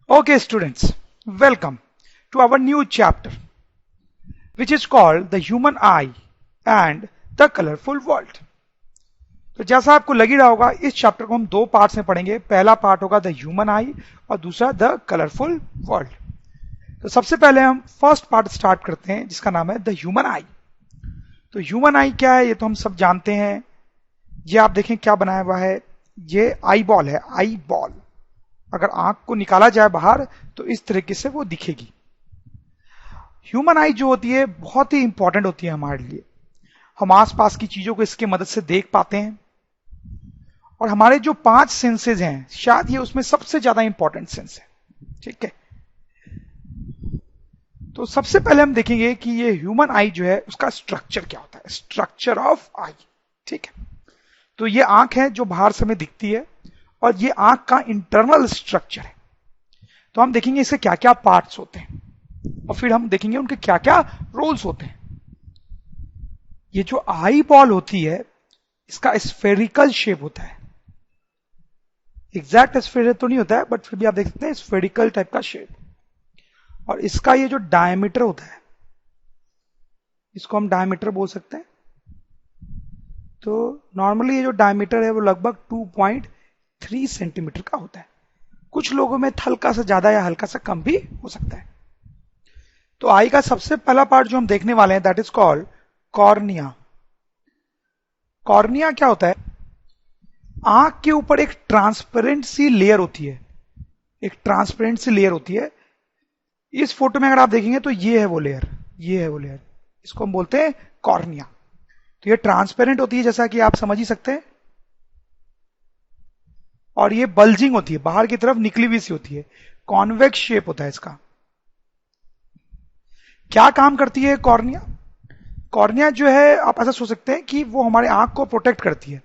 Okay, students, welcome to our new chapter, which is called The Human Eye and the Colorful World. तो जैसा आपको लग ही रहा होगा, इस चैप्टर को हम दो पार्ट्स में पढ़ेंगे। पहला पार्ट होगा द ह्यूमन आई और दूसरा द कलरफुल वर्ल्ड। तो सबसे पहले हम फर्स्ट पार्ट स्टार्ट करते हैं, जिसका नाम है द ह्यूमन आई। तो ह्यूमन आई क्या है, ये तो हम सब जानते हैं। ये आप देखें क्या बनाया हुआ है, ये आई बॉल है, आई बॉल। अगर आंख को निकाला जाए बाहर तो इस तरीके से वो दिखेगी। ह्यूमन आई जो होती है बहुत ही इंपॉर्टेंट होती है हमारे लिए। हम आसपास की चीजों को इसके मदद से देख पाते हैं, और हमारे जो 5 सेंसेस हैं, शायद ये उसमें सबसे ज्यादा इंपॉर्टेंट सेंस है। ठीक है, तो सबसे पहले हम देखेंगे कि ये ह्यूमन आई जो है उसका स्ट्रक्चर क्या होता है, स्ट्रक्चर ऑफ आई। ठीक है, तो ये आंख है जो बाहर से हमें दिखती है, और ये आंख का इंटरनल स्ट्रक्चर है। तो हम देखेंगे इसके क्या क्या पार्ट्स होते हैं, और फिर हम देखेंगे उनके क्या क्या रोल्स होते हैं। ये जो आई बॉल होती है, इसका स्फेरिकल शेप होता है। एग्जैक्ट स्फेयर तो नहीं होता है, बट फिर भी आप देख सकते हैं स्फेरिकल टाइप का शेप। और इसका ये जो डायमीटर होता है, इसको हम डायमीटर बोल सकते हैं। तो नॉर्मली ये जो डायमीटर है वो लगभग 2.3 सेंटीमीटर का होता है। कुछ लोगों में हल्का सा ज्यादा या हल्का सा कम भी हो सकता है। तो आई का सबसे पहला पार्ट जो हम देखने वाले हैं, that is called cornea. Cornea क्या होता है, आंख के ऊपर एक ट्रांसपेरेंट सी लेयर होती है, एक ट्रांसपेरेंट सी लेयर होती है। इस फोटो में अगर आप देखेंगे तो ये है वो लेयर, ये है वो लेयर, इसको हम बोलते हैं कॉर्निया। तो ये ट्रांसपेरेंट होती है, जैसा कि आप समझ ही सकते हैं, और ये बल्जिंग होती है, बाहर की तरफ निकली हुई सी होती है। कॉन्वेक्स शेप होता है इसका। क्या काम करती है कॉर्निया? कॉर्निया जो है, आप ऐसा सोच सकते हैं कि वो हमारे आंख को प्रोटेक्ट करती है।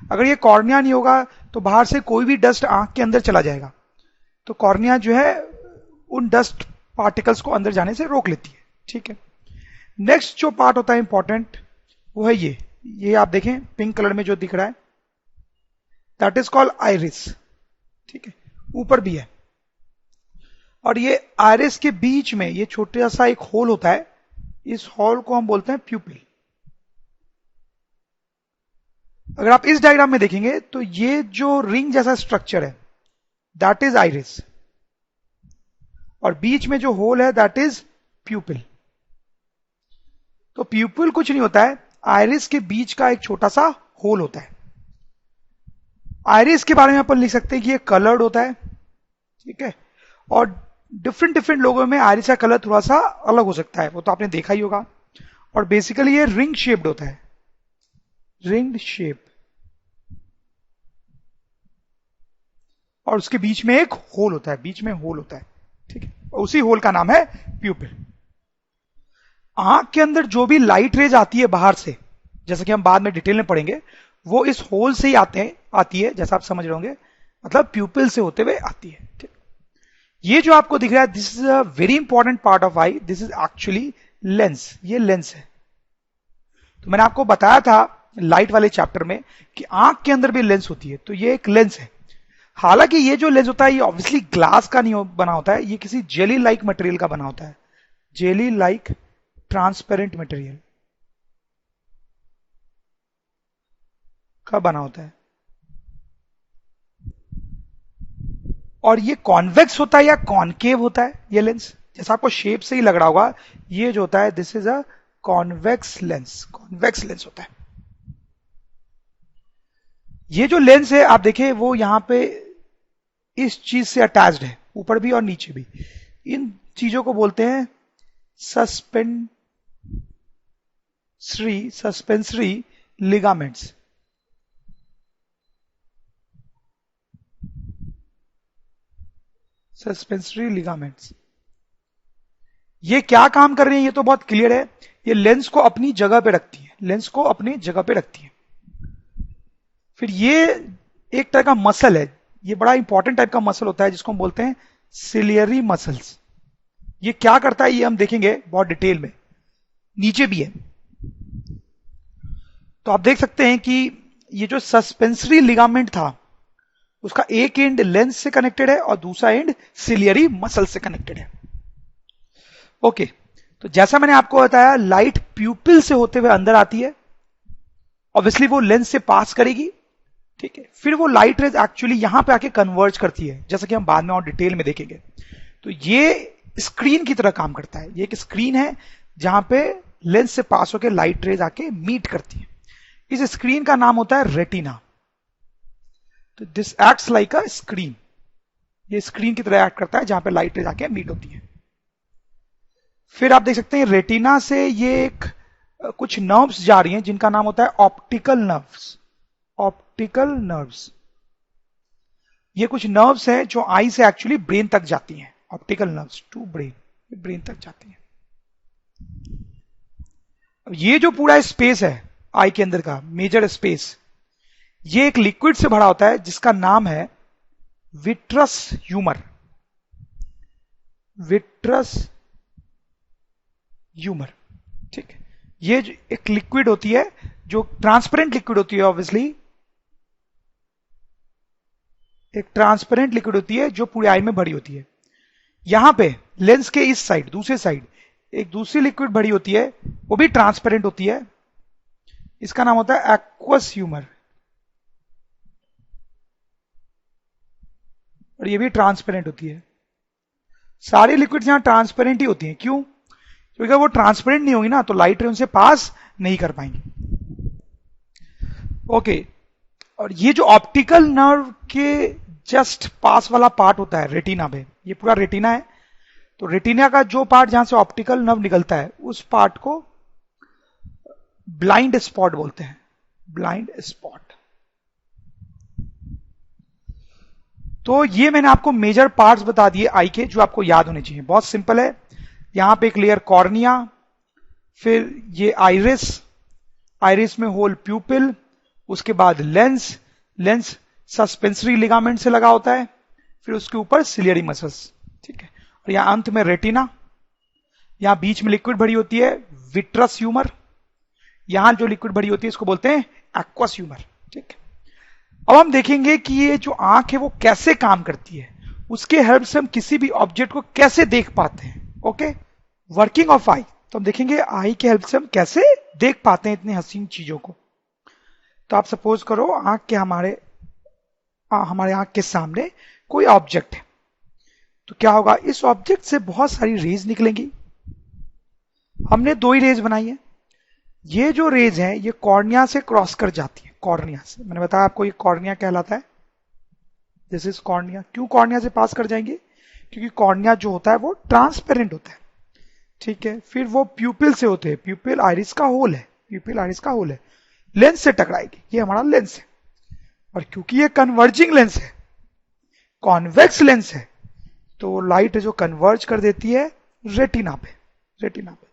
अगर ये कॉर्निया नहीं होगा तो बाहर से कोई भी डस्ट आंख के अंदर चला जाएगा। तो कॉर्निया जो है उन डस्ट पार्टिकल्स को अंदर जाने से रोक लेती है। ठीक है, नेक्स्ट जो पार्ट होता है इंपॉर्टेंट, वो है ये आप देखें पिंक कलर में जो दिख रहा है, दैट इज कॉल्ड आइरिस। ठीक है, ऊपर भी है, और ये आइरिस के बीच में ये छोटा सा एक होल होता है। इस होल को हम बोलते हैं प्यूपिल। अगर आप इस डायग्राम में देखेंगे तो ये जो रिंग जैसा स्ट्रक्चर है, दैट इज आइरिस, और बीच में जो होल है दैट इज प्यूपिल। तो प्यूपिल कुछ नहीं होता है, आइरिस के बीच का एक छोटा सा होल होता है। आइरिस के बारे में अपन लिख सकते हैं कि ये कलर्ड होता है। ठीक है, और डिफरेंट डिफरेंट लोगों में आइरिस का कलर थोड़ा सा अलग हो सकता है, वो तो आपने देखा ही होगा। और बेसिकली ये रिंग शेप्ड होता है, रिंग्ड शेप, और उसके बीच में एक होल होता है, बीच में होल होता है। ठीक है, उसी होल का नाम है प्यूपिल। आंख के अंदर जो भी लाइट रेज आती है बाहर से, जैसा कि हम बाद में डिटेल में पढ़ेंगे, वो इस होल से ही आती है, जैसा आप समझ रहे होंगे, मतलब प्यूपिल से होते हुए आती है। ठीक, ये जो आपको दिख रहा है, this is a very important part of I. This is actually lens, ये लेंस है। तो मैंने आपको बताया था लाइट वाले चैप्टर में कि आंख के अंदर भी लेंस होती है, तो ये एक लेंस है। हालांकि ये जो लेंस होता है ये ऑब्वियसली ग्लास का नहीं बना होता है, ये किसी जेली लाइक मटेरियल का बना होता है, जेली लाइक ट्रांसपेरेंट मटेरियल का बना होता है। और ये कॉन्वेक्स होता है या कॉनकेव होता है ये लेंस, जैसा आपको शेप से ही लग रहा होगा। ये जो होता है this is a convex lens, convex lens होता है। ये जो लेंस है आप देखें, वो यहां पे इस चीज से अटैच्ड है, ऊपर भी और नीचे भी। इन चीजों को बोलते हैं सस्पेंसरी लिगामेंट्स। सस्पेंसरी लिगामेंट्स ये क्या काम कर रही है, ये तो बहुत क्लियर है। ये लेंस को अपनी जगह पे रखती है, लेंस को अपनी जगह पे रखती है। फिर ये एक तरह का मसल है, ये बड़ा इंपॉर्टेंट टाइप का मसल होता है, जिसको हम बोलते हैं सिलियरी मसल्स। ये क्या करता है ये हम देखेंगे बहुत डिटेल में, नीचे भी है। तो आप देख सकते हैं कि ये जो सस्पेंसरी लिगामेंट था उसका एक एंड लेंस से कनेक्टेड है और दूसरा एंड सिलियरी मसल से कनेक्टेड है। ओके, तो जैसा मैंने आपको बताया, लाइट प्यूपिल से होते हुए अंदर आती है, ऑब्वियसली वो लेंस से पास करेगी, ठीक है, फिर वो लाइट रेज एक्चुअली यहां पे आके कन्वर्ज करती है, जैसा कि हम बाद में और डिटेल में देखेंगे। तो ये स्क्रीन की तरह काम करता है, ये एक स्क्रीन है जहां पे लेंस से पास होकर लाइट रेज आके मीट करती है। इस स्क्रीन का नाम होता है रेटिना। तो this acts like a screen, ये स्क्रीन की तरह एक्ट करता है जहां पे लाइट रेज आके मीट होती है। फिर आप देख सकते हैं रेटिना से ये कुछ नर्व्स जा रही हैं जिनका नाम होता है ऑप्टिकल नर्व्स। ऑप्टिकल नर्व्स, ये कुछ नर्व्स हैं जो आई से एक्चुअली ब्रेन तक जाती हैं। Optical nerves to brain, brain तक जाती हैं। अब ये जो पूरा स्पेस है आई के अंदर का मेजर स्पेस, ये एक लिक्विड से भरा होता है जिसका नाम है विट्रस ह्यूमर। विट्रस ह्यूमर, ठीक है। ये एक लिक्विड होती है जो ट्रांसपेरेंट लिक्विड होती है, ऑब्वियसली एक ट्रांसपेरेंट लिक्विड होती है जो पूरी आई में भरी होती है। यहां पे लेंस के इस साइड, दूसरे साइड एक दूसरी लिक्विड भरी होती है, वो भी ट्रांसपेरेंट होती है, इसका नाम होता है एक्वस ह्यूमर, और ये भी ट्रांसपेरेंट होती है। सारी लिक्विड्स यहां ट्रांसपेरेंट ही होती हैं। क्यों? क्योंकि अगर वो ट्रांसपेरेंट नहीं होगी ना तो लाइट रे उनसे पास नहीं कर पाएंगी। ओके, और ये जो ऑप्टिकल नर्व के जस्ट पास वाला पार्ट होता है रेटिना पे, ये पूरा रेटिना है, तो रेटिना का जो पार्ट जहां से ऑप्टिकल नर्व निकलता है उस पार्ट को ब्लाइंड स्पॉट बोलते हैं। Blind spot. तो ये मैंने आपको मेजर पार्ट्स बता दिए आई के जो आपको याद होने चाहिए। बहुत सिंपल है। यहां पे एक लेयर कॉर्निया, फिर ये आइरिस, आइरिस में होल प्यूपिल, उसके बाद लेंस, लेंस सस्पेंसरी लिगामेंट से लगा होता है, फिर उसके ऊपर सिलियरी मसल्स, ठीक है, और यहां अंत में रेटिना, यहां बीच में लिक्विड भरी होती है विट्रस ह्यूमर, यहां जो लिक्विड भरी होती है इसको बोलते हैं एक्वस ह्यूमर, ठीक है। अब हम देखेंगे कि ये जो आंख है वो कैसे काम करती है, उसके हेल्प से हम किसी भी ऑब्जेक्ट को कैसे देख पाते हैं। ओके, वर्किंग ऑफ आई, तो हम देखेंगे आई के हेल्प से हम कैसे देख पाते हैं इतनी हसीन चीजों को। तो आप सपोज करो आंख के हमारे आंख के सामने कोई ऑब्जेक्ट है, तो क्या होगा, इस ऑब्जेक्ट से बहुत सारी रेज निकलेंगी। हमने दो ही रेज बनाई है। ये जो रेज है ये कॉर्निया से क्रॉस कर जाती है, कॉर्निया से, मैंने बताया आपको ये कॉर्निया कहलाता है, दिस इज कॉर्निया। क्यों कॉर्निया से पास कर जाएंगे? क्योंकि कॉर्निया जो होता है वो ट्रांसपेरेंट होता है, ठीक है। फिर वो प्यूपिल से होते हैं, प्यूपिल आइरिस का होल है, प्यूपिल आइरिस का होल है, लेंस से टकराएगी, ये हमारा लेंस है। और क्योंकि ये कन्वर्जिंग लेंस है, कॉन्वेक्स लेंस है, तो लाइट जो कन्वर्ज कर देती है रेटिना पे, रेटिना पे।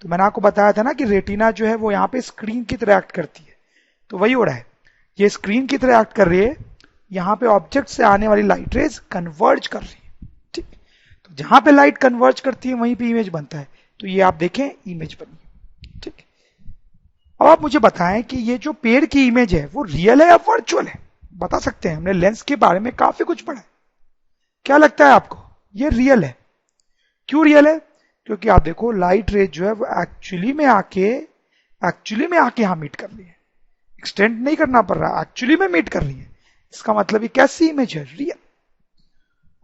तो मैंने आपको बताया था ना कि रेटिना जो है वो यहां पे स्क्रीन की तरह एक्ट करती है, तो वही हो रहा है, ये स्क्रीन की तरह एक्ट कर रही है, यहां पे ऑब्जेक्ट से आने वाली लाइट रेज कन्वर्ज कर रही है, ठीक। तो जहां पे लाइट कन्वर्ज करती है वहीं पे इमेज बनता है, तो ये आप देखें इमेज बनी, ठीक। अब आप मुझे बताएं कि ये जो पेड़ की इमेज है वो रियल है या वर्चुअल है? बता सकते हैं, हमने लेंस के बारे में काफी कुछ पढ़ा है। क्या लगता है आपको? ये रियल है। क्यों रियल है? क्योंकि आप देखो लाइट रेज जो है वो एक्चुअली में आके यहां मीट कर रही है, एक्सटेंड नहीं करना पड़ रहा, एक्चुअली में मीट कर रही है। इसका मतलब ये कैसी इमेज है? रियल।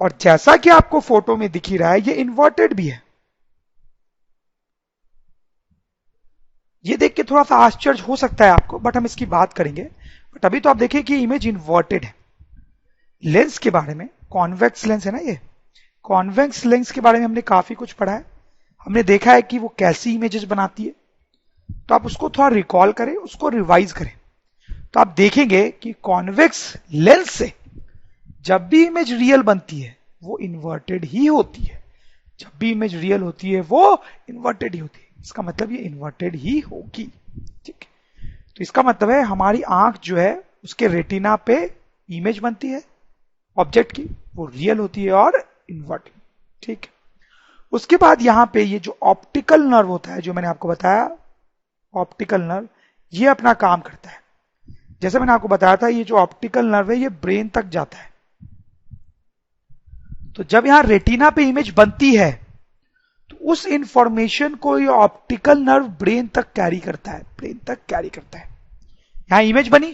और जैसा कि आपको फोटो में दिख ही रहा है ये इन्वर्टेड भी है। ये देख के थोड़ा सा आश्चर्य हो सकता है आपको, बट हम इसकी बात करेंगे। बट अभी तो आप देखें कि इमेज इन्वर्टेड है। लेंस के बारे में, कॉन्वेक्स लेंस है ना ये, कॉन्वेक्स लेंस के बारे में हमने काफी कुछ पढ़ा है। हमने देखा है कि वो कैसी इमेजेस बनाती है, तो आप उसको थोड़ा रिकॉल करें, उसको रिवाइज करें, तो आप देखेंगे कि कॉन्वेक्स लेंस से जब भी इमेज रियल बनती है वो इन्वर्टेड ही होती है। जब भी इमेज रियल होती है वो इन्वर्टेड ही होती है, इसका मतलब ये इन्वर्टेड ही होगी, ठीक है। तो इसका मतलब है हमारी आंख जो है उसके रेटिना पे इमेज बनती है ऑब्जेक्ट की, वो रियल होती है और इन्वर्टेड, ठीक है। उसके बाद यहां पे ये जो ऑप्टिकल नर्व होता है, जो मैंने आपको बताया ऑप्टिकल नर्व, ये अपना काम करता है। जैसे मैंने आपको बताया था, ये जो ऑप्टिकल नर्व है ये ब्रेन तक जाता है। तो जब यहां रेटिना पे इमेज बनती है तो उस इंफॉर्मेशन को ये ऑप्टिकल नर्व ब्रेन तक कैरी करता है, ब्रेन तक कैरी करता है। यहां इमेज बनी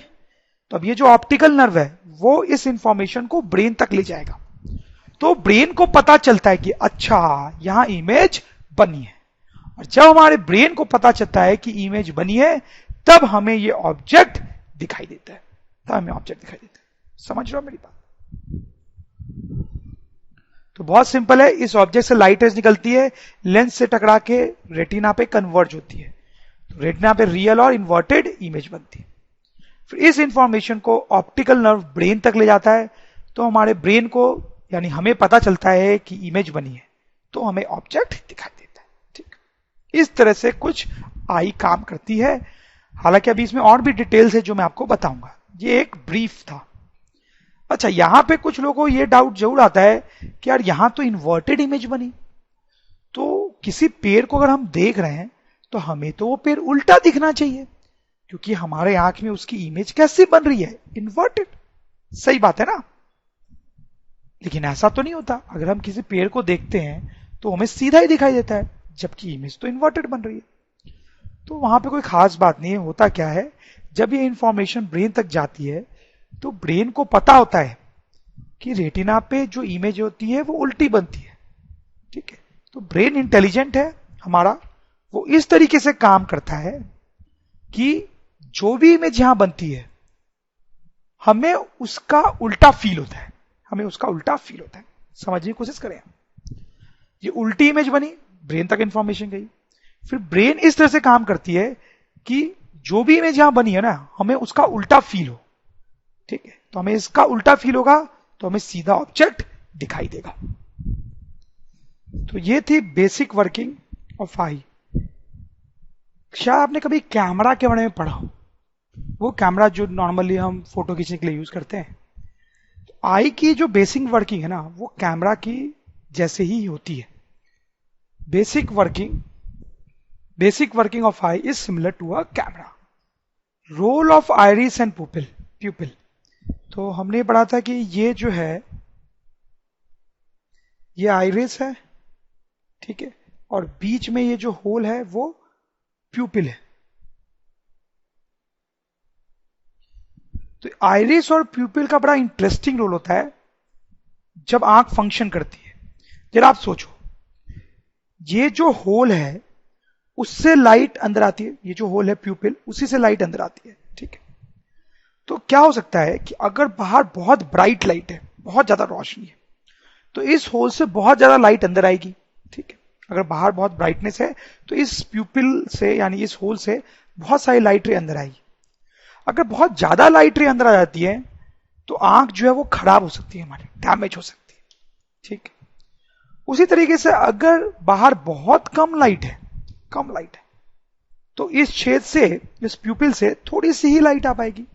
तो अब ये जो ऑप्टिकल नर्व है वो इस इंफॉर्मेशन को ब्रेन तक ले जाएगा। तो ब्रेन को पता चलता है कि अच्छा यहां इमेज बनी है, और जब हमारे ब्रेन को पता चलता है कि इमेज बनी है तब हमें ये ऑब्जेक्ट दिखाई देता है, तब हमें ऑब्जेक्ट दिखाई देता है। समझ रहे हो मेरी बात? तो बहुत सिंपल है, इस ऑब्जेक्ट से लाइट रेज निकलती है, लेंस से टकरा के रेटिना पे कन्वर्ज होती है, तो रेटिना पे रियल और इन्वर्टेड इमेज बनती है। फिर इस इंफॉर्मेशन को ऑप्टिकल नर्व ब्रेन तक ले जाता है, तो हमारे ब्रेन को यानी हमें पता चलता है कि इमेज बनी है, तो हमें ऑब्जेक्ट दिखाई देता है। ठीक, इस तरह से कुछ आई काम करती है। हालांकि अभी इसमें और भी डिटेल्स है जो मैं आपको बताऊंगा, ये एक ब्रीफ था। अच्छा, यहां पे कुछ लोगों को ये डाउट जरूर आता है कि यार यहां तो इन्वर्टेड इमेज बनी, तो किसी पेड़ को अगर हम देख रहे हैं तो हमें तो वो पेड़ उल्टा दिखना चाहिए, क्योंकि हमारे आंख में उसकी इमेज कैसी बन रही है, इन्वर्टेड। सही बात है ना? लेकिन ऐसा तो नहीं होता। अगर हम किसी पेड़ को देखते हैं तो हमें सीधा ही दिखाई देता है, जबकि इमेज तो इन्वर्टेड बन रही है। तो वहां पे कोई खास बात नहीं है। होता क्या है, जब ये इंफॉर्मेशन ब्रेन तक जाती है तो ब्रेन को पता होता है कि रेटिना पे जो इमेज होती है वो उल्टी बनती है। ठीक है, तो ब्रेन इंटेलिजेंट है हमारा, वो इस तरीके से काम करता है कि जो भी इमेज यहां बनती है हमें उसका उल्टा फील होता है, हमें उसका उल्टा फील होता है। समझने की कोशिश करें, ये उल्टी इमेज बनी, ब्रेन तक इंफॉर्मेशन गई, फिर ब्रेन इस तरह से काम करती है कि जो भी इमेज यहां बनी है ना हमें उसका उल्टा फील हो। ठीक है, तो हमें इसका उल्टा फील होगा तो हमें सीधा ऑब्जेक्ट दिखाई देगा। तो ये थी बेसिक वर्किंग ऑफ आई। शायद आपने कभी कैमरा के बारे में पढ़ा हो, वो कैमरा जो नॉर्मली हम फोटो खींचने के लिए यूज करते हैं। तो आई की जो बेसिक वर्किंग है ना वो कैमरा की जैसे ही होती है। Basic working of eye is similar to a camera. Role of iris and pupil. तो हमने पढ़ा था कि ये जो है ये आइरिस है, ठीक है, और बीच में ये जो होल है वो प्यूपिल है। तो आइरिस और प्यूपिल का बड़ा इंटरेस्टिंग रोल होता है जब आंख फंक्शन करती है। जरा आप सोचो, ये जो होल है उससे लाइट अंदर आती है, ये जो होल है प्यूपिल उसी से लाइट अंदर आती है। ठीक है, तो क्या हो सकता है कि अगर बाहर बहुत ब्राइट लाइट है, बहुत ज्यादा रोशनी है, तो इस होल से बहुत ज्यादा लाइट अंदर आएगी। ठीक है, अगर बाहर बहुत ब्राइटनेस है तो इस प्यूपिल से यानी इस होल से बहुत सारी लाइट रे अंदर आएगी। अगर बहुत ज्यादा लाइट रे अंदर आ जाती है तो आंख जो है वो खराब हो सकती है, हमारी डैमेज हो सकती है। ठीक, उसी तरीके से अगर बाहर बहुत कम लाइट है तो इस छेद से, इस प्यूपिल से थोड़ी सी ही लाइट आ पाएगी,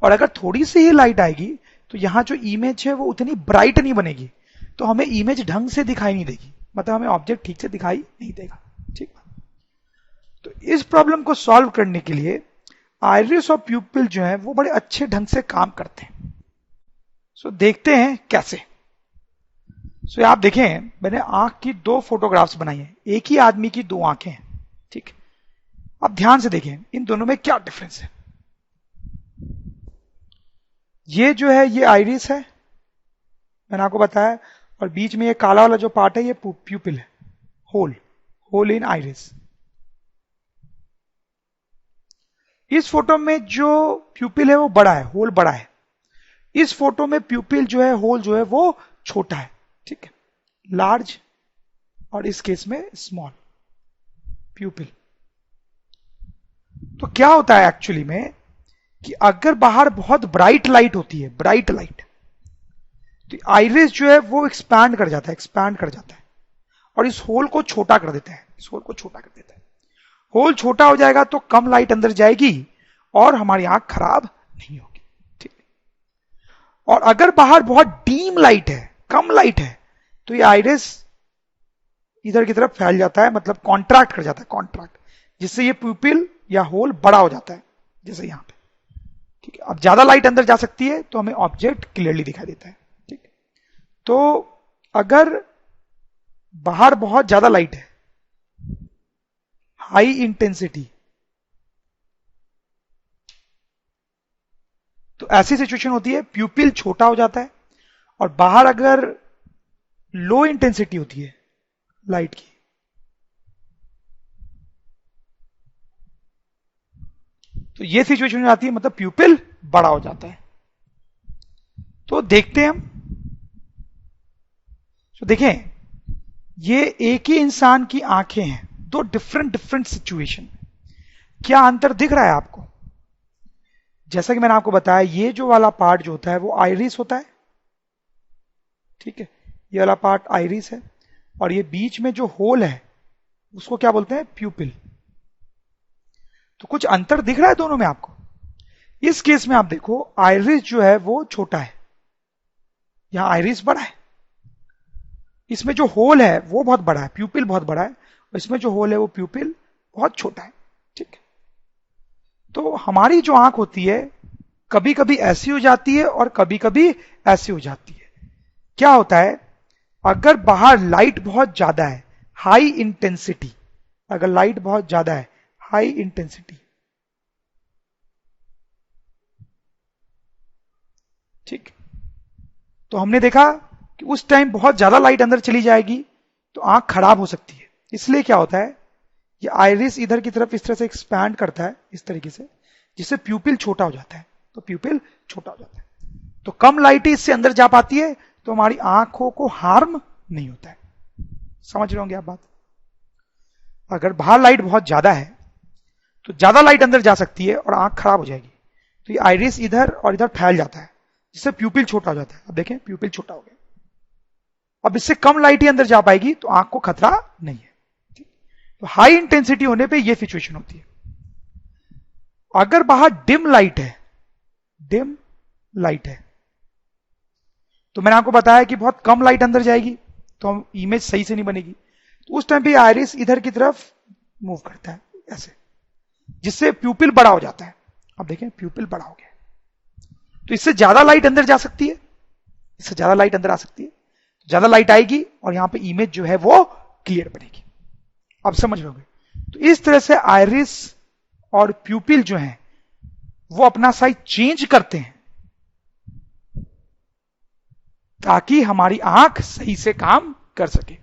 और अगर थोड़ी सी ही लाइट आएगी तो यहां जो इमेज है वो उतनी ब्राइट नहीं बनेगी, तो हमें इमेज ढंग से दिखाई नहीं देगी, मतलब हमें ऑब्जेक्ट ठीक से दिखाई नहीं देगा। ठीक, तो इस प्रॉब्लम को सॉल्व करने के लिए आइरिस और प्यूपिल जो है वो बड़े अच्छे ढंग से काम करते हैं। सो देखते हैं कैसे। सो आप देखें, मैंने आंख की दो फोटोग्राफ्स बनाई हैं, एक ही आदमी की दो आंखें हैं। ठीक, अब ध्यान से देखें इन दोनों में क्या डिफरेंस है। ये जो है ये आइरिस है, मैंने आपको बताया, और बीच में ये काला वाला जो पार्ट है ये प्यूपिल है, होल इन आइरिस। इस फोटो में जो प्यूपिल है वो बड़ा है, होल बड़ा है। इस फोटो में प्यूपिल जो है, होल जो है वो छोटा है। ठीक है, लार्ज और इस केस में स्मॉल प्यूपिल। तो क्या होता है एक्चुअली में कि अगर बाहर बहुत ब्राइट लाइट होती है, ब्राइट लाइट, तो आइरिस जो है वो एक्सपैंड कर जाता है और इस होल को छोटा कर देता है, होल छोटा हो जाएगा तो कम लाइट अंदर जाएगी और हमारी आंख खराब नहीं होगी। ठीक, और अगर बाहर बहुत डीम लाइट है, कम लाइट है, तो ये आइरिस इधर की तरफ फैल जाता है, मतलब कॉन्ट्रैक्ट कर जाता है, जिससे ये प्यूपिल या होल बड़ा हो जाता है, जैसे यहां पे। ठीक है, अब ज्यादा लाइट अंदर जा सकती है तो हमें ऑब्जेक्ट क्लियरली दिखाई देता है। ठीक, तो अगर बाहर बहुत ज्यादा लाइट है, हाई इंटेंसिटी, तो ऐसी सिचुएशन होती है प्यूपिल छोटा हो जाता है, और बाहर अगर लो इंटेंसिटी होती है लाइट की, तो ये सिचुएशन हो जाती है, मतलब प्यूपिल बड़ा हो जाता है। तो देखते हैं हम, तो देखें ये एक ही इंसान की आंखें हैं, दो डिफरेंट डिफरेंट सिचुएशन। क्या अंतर दिख रहा है आपको? जैसा कि मैंने आपको बताया, ये जो वाला पार्ट जो होता है वो आइरिस होता है। ठीक है, ये वाला पार्ट आइरिस है, और ये बीच में जो होल है उसको क्या बोलते हैं? प्यूपिल। तो कुछ अंतर दिख रहा है दोनों में आपको? इस केस में आप देखो, आइरिस जो है वो छोटा है, यहां आइरिस बड़ा है। इसमें जो होल है वो बहुत बड़ा है, प्यूपिल बहुत बड़ा है, और इसमें जो होल है वो प्यूपिल बहुत छोटा है। ठीक है, तो हमारी जो आंख होती है कभी कभी ऐसी हो जाती है और कभी कभी ऐसी हो जाती है। क्या होता है, अगर बाहर लाइट बहुत ज्यादा है, हाई इंटेंसिटी, अगर लाइट बहुत ज्यादा है, हाई इंटेंसिटी, ठीक, तो हमने देखा कि उस टाइम बहुत ज्यादा लाइट अंदर चली जाएगी तो आंख खराब हो सकती है। इसलिए क्या होता है, ये आइरिस इधर की तरफ इस तरह से एक्सपैंड करता है इस तरीके से, जिससे प्यूपिल छोटा हो जाता है, तो प्यूपिल छोटा हो जाता है, तो कम लाइट इससे अंदर जा पाती है, तो हमारी आंखों को हार्म नहीं होता है। समझ रहे होंगे आप बात? अगर बाहर लाइट बहुत ज्यादा है तो ज्यादा लाइट अंदर जा सकती है और आंख खराब हो जाएगी, तो ये आइरिस इधर और इधर फैल जाता है, जिससे प्यूपिल छोटा हो जाता है। अब देखें, प्यूपिल छोटा हो गया। अब इससे कम लाइट ही अंदर जा पाएगी तो आंख को खतरा नहीं है। तो हाई इंटेंसिटी होने पे ये सिचुएशन होती है। अगर बाहर डिम लाइट है, डिम लाइट है, तो मैंने आपको बताया कि बहुत कम लाइट अंदर जाएगी तो हम इमेज सही से नहीं बनेगी, तो उस टाइम पे आइरिस इधर की तरफ मूव करता है ऐसे, जिससे प्यूपिल बड़ा हो जाता है। अब देखें, प्यूपिल बड़ा हो गया, तो इससे ज्यादा लाइट अंदर जा सकती है, इससे ज्यादा लाइट अंदर आ सकती है, ज्यादा लाइट आएगी और यहां पे इमेज जो है वो क्लियर बनेगी। आप समझ लोगे? तो इस तरह से आइरिस और प्यूपिल जो है वो अपना साइज चेंज करते हैं ताकि हमारी आंख सही से काम कर सके।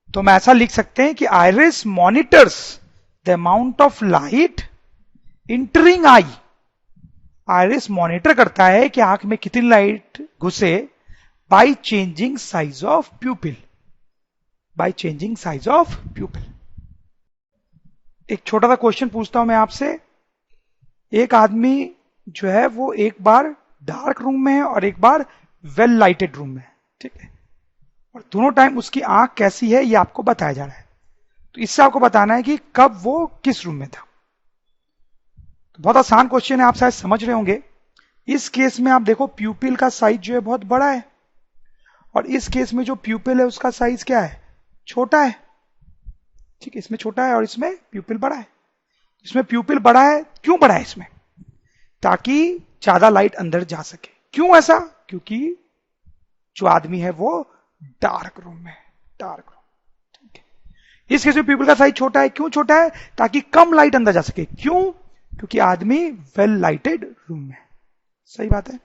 तो हम ऐसा लिख सकते हैं कि iris monitors the amount of light entering eye. Iris monitor करता है कि आंख में कितनी लाइट घुसे by changing size of pupil, by changing size of pupil. एक छोटा सा क्वेश्चन पूछता हूं मैं आपसे। एक आदमी जो है वो एक बार डार्क रूम में है और एक बार वेल लाइटेड रूम में है, ठीक है, और दोनों टाइम उसकी आंख कैसी है ये आपको बताया जा रहा है। तो इससे आपको बताना है कि कब वो किस रूम में था। तो बहुत आसान क्वेश्चन है, आप शायद समझ रहे होंगे। इस केस में आप देखो, प्यूपिल का साइज जो है बहुत बड़ा है, और इस केस में जो प्यूपिल है उसका साइज क्या है? छोटा है। ठीक है, इसमें छोटा है और इसमें प्यूपिल बड़ा है। इसमें प्यूपिल बड़ा है, क्यों बड़ा है इसमें? ताकि ज्यादा लाइट अंदर जा सके। क्यों ऐसा? क्योंकि जो आदमी है वो डार्क रूम में है, डार्क रूम। ठीक है, इस केस में प्यूपिल का साइज छोटा है। क्यों छोटा है? ताकि कम लाइट अंदर जा सके। क्यों? क्योंकि आदमी वेल लाइटेड रूम में है। सही बात है।